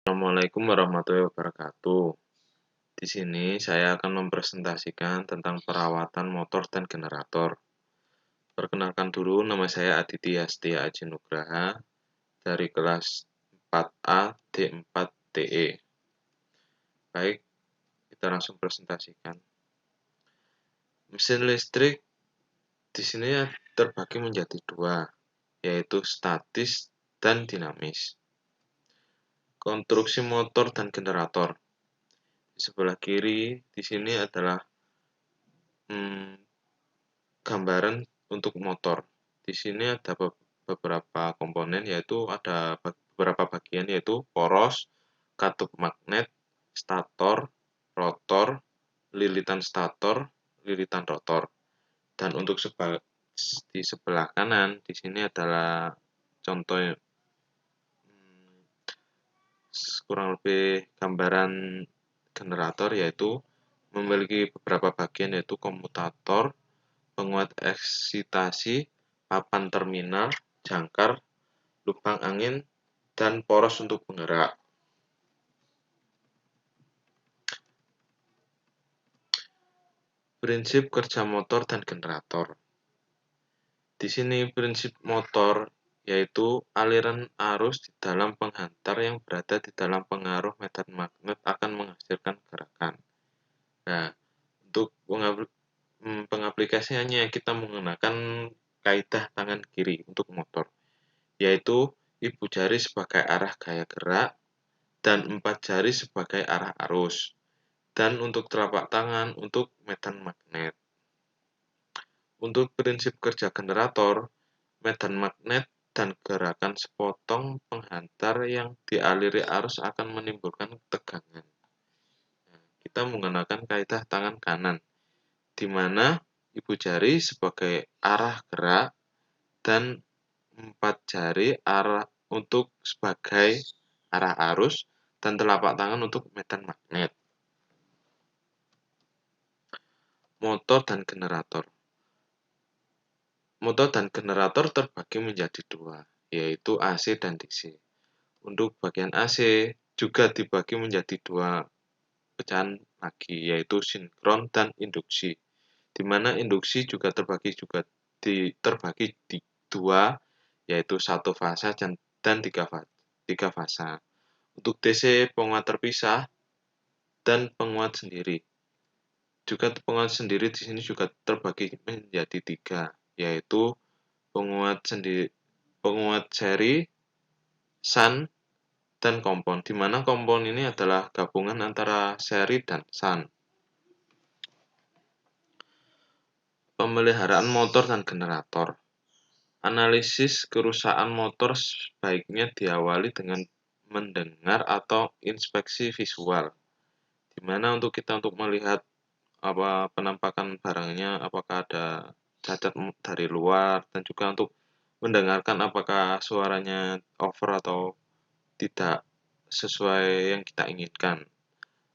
Assalamualaikum warahmatullahi wabarakatuh. Di sini saya akan mempresentasikan tentang perawatan motor dan generator. Perkenalkan dulu, nama saya Aditya Setia Aji Nugraha dari kelas 4A D4TE. Baik, kita langsung presentasikan. Mesin listrik di sini terbagi menjadi dua, yaitu statis dan dinamis. Konstruksi motor dan generator. Di sebelah kiri di sini adalah gambaran untuk motor. Di sini ada beberapa komponen, yaitu ada beberapa bagian, yaitu poros, katup magnet, stator, rotor, lilitan stator, lilitan rotor. Dan untuk di sebelah kanan di sini adalah contoh kurang lebih gambaran generator, yaitu memiliki beberapa bagian, yaitu komutator, penguat eksitasi, papan terminal, jangkar, lubang angin, dan poros untuk penggerak. Prinsip kerja motor dan generator. Di sini prinsip motor yaitu aliran arus di dalam penghantar yang berada di dalam pengaruh medan magnet akan menghasilkan gerakan. Nah, untuk pengaplikasiannya kita menggunakan kaidah tangan kiri untuk motor, yaitu ibu jari sebagai arah gaya gerak dan 4 jari sebagai arah arus, dan untuk telapak tangan untuk medan magnet. Untuk prinsip kerja generator, medan magnet dan gerakan sepotong penghantar yang dialiri arus akan menimbulkan tegangan. Kita menggunakan kaidah tangan kanan, di mana ibu jari sebagai arah gerak dan 4 jari arah untuk sebagai arah arus dan telapak tangan untuk medan magnet. Motor dan generator. Motor dan generator terbagi menjadi dua, yaitu AC dan DC. Untuk bagian AC juga dibagi menjadi dua pecahan lagi, yaitu sinkron dan induksi. Di mana induksi juga terbagi di dua, yaitu satu fasa dan tiga fasa. Untuk DC penguat terpisah dan penguat sendiri. Juga penguat sendiri di sini juga terbagi menjadi tiga, yaitu penguat seri, shunt, dan kompon, di mana kompon ini adalah gabungan antara seri dan shunt. Pemeliharaan motor dan generator. Analisis kerusakan motor sebaiknya diawali dengan mendengar atau inspeksi visual, di mana untuk melihat penampakan barangnya, apakah ada cacat dari luar, dan juga untuk mendengarkan apakah suaranya over atau tidak sesuai yang kita inginkan.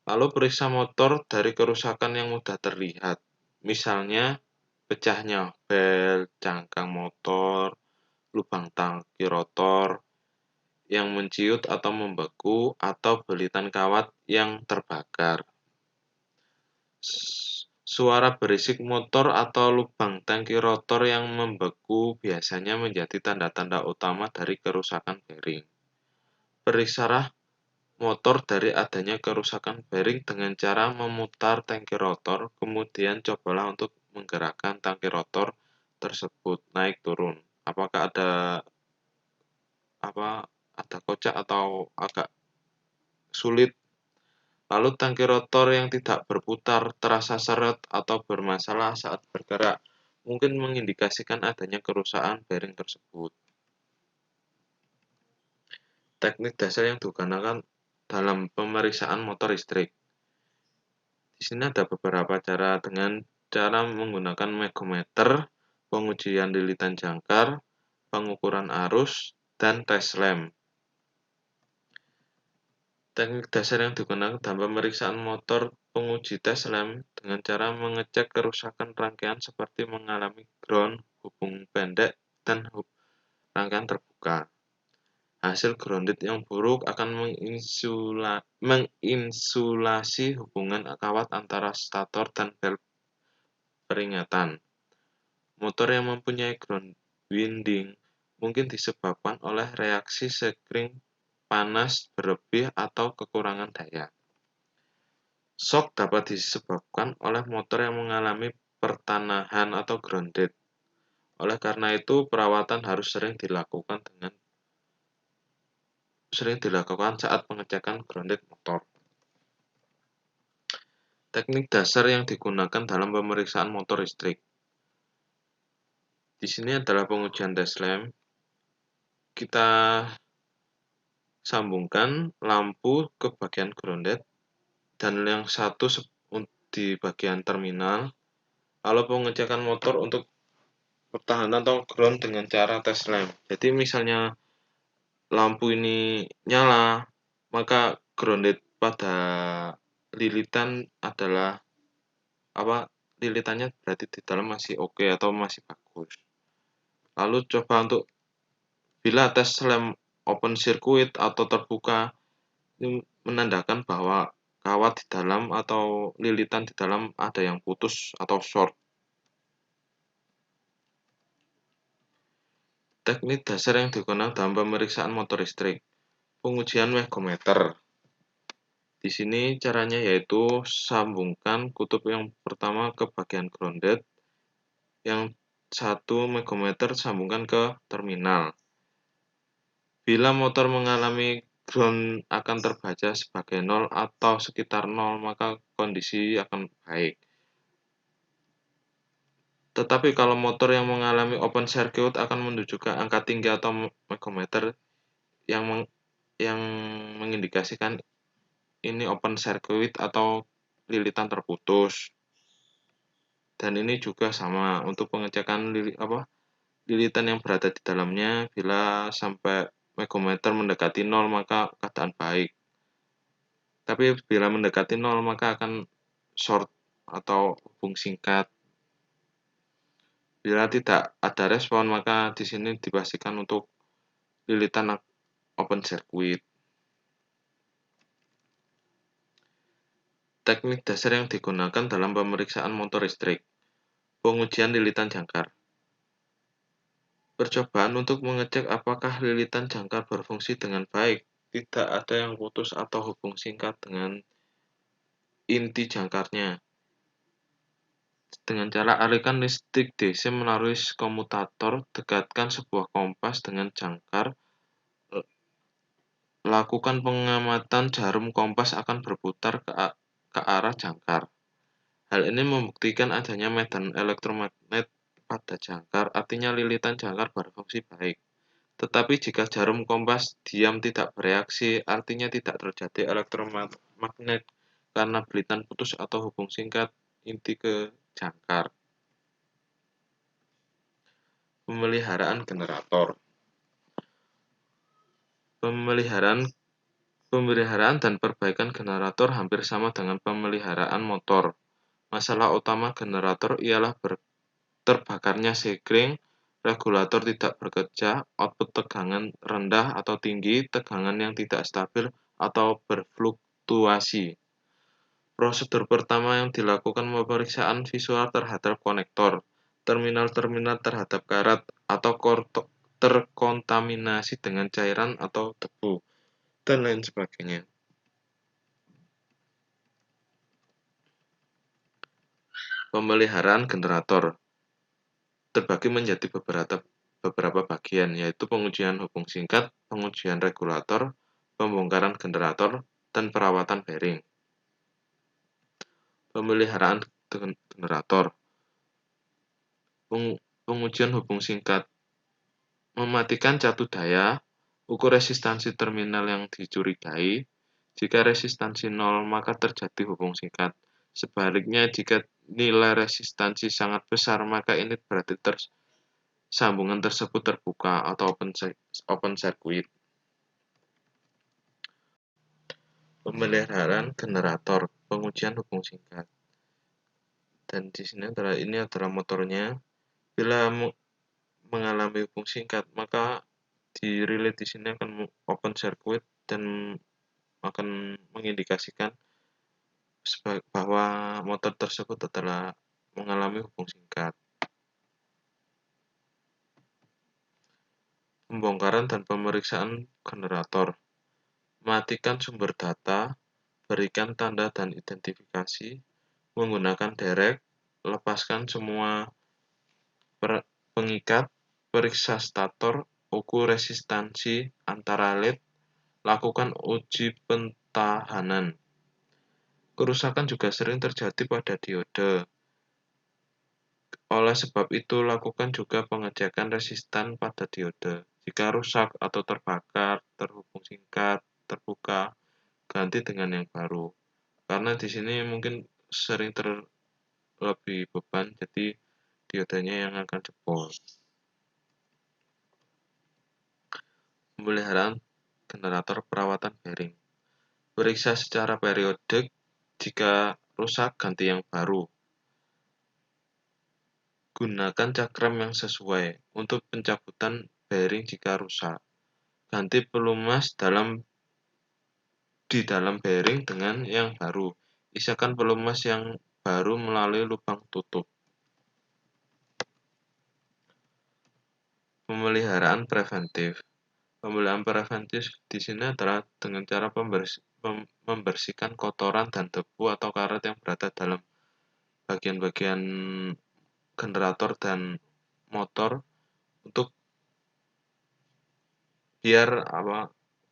Lalu periksa motor dari kerusakan yang mudah terlihat, misalnya pecahnya bel, cangkang motor, lubang tangki rotor yang menciut atau membeku, atau belitan kawat yang terbakar. Suara berisik motor atau lubang tangki rotor yang membeku biasanya menjadi tanda-tanda utama dari kerusakan bearing. Periksalah motor dari adanya kerusakan bearing dengan cara memutar tangki rotor, kemudian cobalah untuk menggerakkan tangki rotor tersebut naik turun. Apakah ada kocak atau agak sulit. Lalu tangki rotor yang tidak berputar, terasa seret atau bermasalah saat bergerak, mungkin mengindikasikan adanya kerusakan bearing tersebut. Teknik dasar yang digunakan dalam pemeriksaan motor listrik. Di sini ada beberapa cara, dengan cara menggunakan megometer, pengujian lilitan jangkar, pengukuran arus, dan tes lem. Teknik dasar yang digunakan dalam pemeriksaan motor penguji tes lem dengan cara mengecek kerusakan rangkaian seperti mengalami ground, hubung pendek, dan rangkaian terbuka. Hasil grounded yang buruk akan menginsulasi hubungan kawat antara stator dan bel peringatan. Motor yang mempunyai ground winding mungkin disebabkan oleh reaksi sekring panas berlebih atau kekurangan daya. Shock dapat disebabkan oleh motor yang mengalami pertanahan atau grounded. Oleh karena itu, perawatan harus sering dilakukan saat pengecekan grounded motor. Teknik dasar yang digunakan dalam pemeriksaan motor listrik. Di sini adalah pengujian tes lamp. Kita sambungkan lampu ke bagian grounded dan yang satu di bagian terminal. Lalu pengecekan motor untuk pertahanan atau ground dengan cara tes lamp. Jadi misalnya lampu ini nyala, maka grounded pada lilitan adalah lilitannya berarti di dalam masih oke atau masih bagus. Lalu coba untuk bila tes lamp open circuit atau terbuka, ini menandakan bahwa kawat di dalam atau lilitan di dalam ada yang putus atau short. Teknik dasar yang digunakan dalam pemeriksaan motor listrik. Pengujian megometer. Di sini caranya yaitu sambungkan kutub yang pertama ke bagian grounded, yang satu megometer sambungkan ke terminal. Bila motor mengalami ground akan terbaca sebagai 0 atau sekitar 0, maka kondisi akan baik. Tetapi kalau motor yang mengalami open circuit akan menunjukkan angka tinggi atau megometer yang mengindikasikan ini open circuit atau lilitan terputus. Dan ini juga sama untuk pengecekan lilitan yang berada di dalamnya. Bila sampai megometer mendekati 0 maka keadaan baik. Tapi bila mendekati 0 maka akan short atau hubung singkat. Bila tidak ada respon maka di sini dipastikan untuk lilitan open circuit. Teknik dasar yang digunakan dalam pemeriksaan motor listrik. Pengujian lilitan jangkar. Percobaan untuk mengecek apakah lilitan jangkar berfungsi dengan baik, tidak ada yang putus atau hubung singkat dengan inti jangkarnya. Dengan cara alihkan listrik DC melalui komutator, dekatkan sebuah kompas dengan jangkar. Lakukan pengamatan jarum kompas akan berputar ke arah jangkar. Hal ini membuktikan adanya medan elektromagnet pada jangkar, artinya lilitan jangkar berfungsi baik. Tetapi jika jarum kompas diam tidak bereaksi, artinya tidak terjadi elektromagnet karena belitan putus atau hubung singkat inti ke jangkar. Pemeliharaan generator. Pemeliharaan dan perbaikan generator hampir sama dengan pemeliharaan motor. Masalah utama generator ialah terbakarnya sekring, regulator tidak bekerja, output tegangan rendah atau tinggi, tegangan yang tidak stabil atau berfluktuasi. Prosedur pertama yang dilakukan pemeriksaan visual terhadap konektor, terminal-terminal terhadap karat, atau terkontaminasi dengan cairan atau debu, dan lain sebagainya. Pemeliharaan generator terbagi menjadi beberapa bagian, yaitu pengujian hubung singkat, pengujian regulator, pembongkaran generator, dan perawatan bearing. Pemeliharaan generator. Pengujian hubung singkat. Mematikan catu daya, ukur resistansi terminal yang dicurigai. Jika resistansi 0, maka terjadi hubung singkat. Sebaliknya, jika nilai resistansi sangat besar, maka ini berarti sambungan tersebut terbuka atau open circuit. Pemeliharaan generator, pengujian hubung singkat. Dan di sini ini adalah motornya. Bila mengalami hubung singkat, maka di relay di sini akan open circuit dan akan mengindikasikan bahwa motor tersebut telah mengalami hubung singkat. Pembongkaran dan pemeriksaan generator. Matikan sumber data, berikan tanda dan identifikasi, menggunakan derek, lepaskan semua pengikat, periksa stator, ukur resistansi antara led, lakukan uji pentahanan. Kerusakan juga sering terjadi pada diode. Oleh sebab itu, lakukan juga pengecekan resistan pada diode. Jika rusak atau terbakar, terhubung singkat, terbuka, ganti dengan yang baru. Karena di sini mungkin sering terlebih beban, jadi diodenya yang akan jebol. Pemeliharaan generator perawatan bearing. Periksa secara periodik, jika rusak ganti yang baru. Gunakan cakram yang sesuai untuk pencabutan bearing jika rusak. Ganti pelumas di dalam bearing dengan yang baru. Isikan pelumas yang baru melalui lubang tutup. Pemeliharaan preventif. Pemeliharaan preventif di sini adalah dengan cara membersihkan kotoran dan debu atau karat yang berada dalam bagian-bagian generator dan motor untuk biar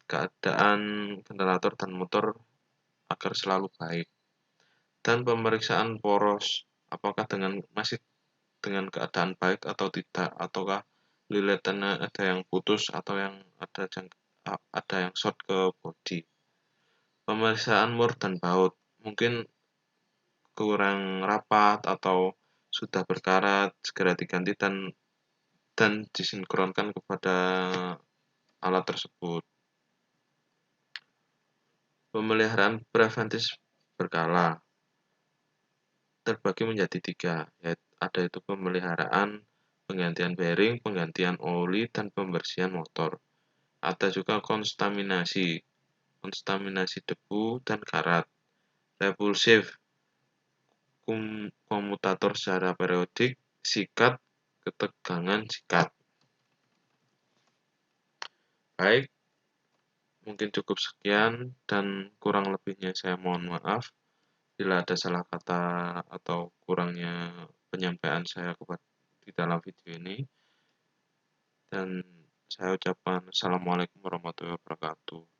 keadaan generator dan motor agar selalu baik. Dan pemeriksaan poros, apakah masih dengan keadaan baik atau tidak, ataukah lilitannya ada yang putus atau yang ada yang short ke bodi. Pemeriksaan mur dan baut, mungkin kurang rapat atau sudah berkarat, segera diganti dan disinkronkan kepada alat tersebut. Pemeliharaan preventif berkala terbagi menjadi 3, ada itu pemeliharaan, penggantian bearing, penggantian oli, dan pembersihan motor. Ada juga kontaminasi debu dan karat, repulsif, komutator secara periodik, sikat, ketegangan sikat. Baik, mungkin cukup sekian dan kurang lebihnya saya mohon maaf bila ada salah kata atau kurangnya penyampaian saya di dalam video ini. Dan saya ucapkan Assalamualaikum warahmatullahi wabarakatuh.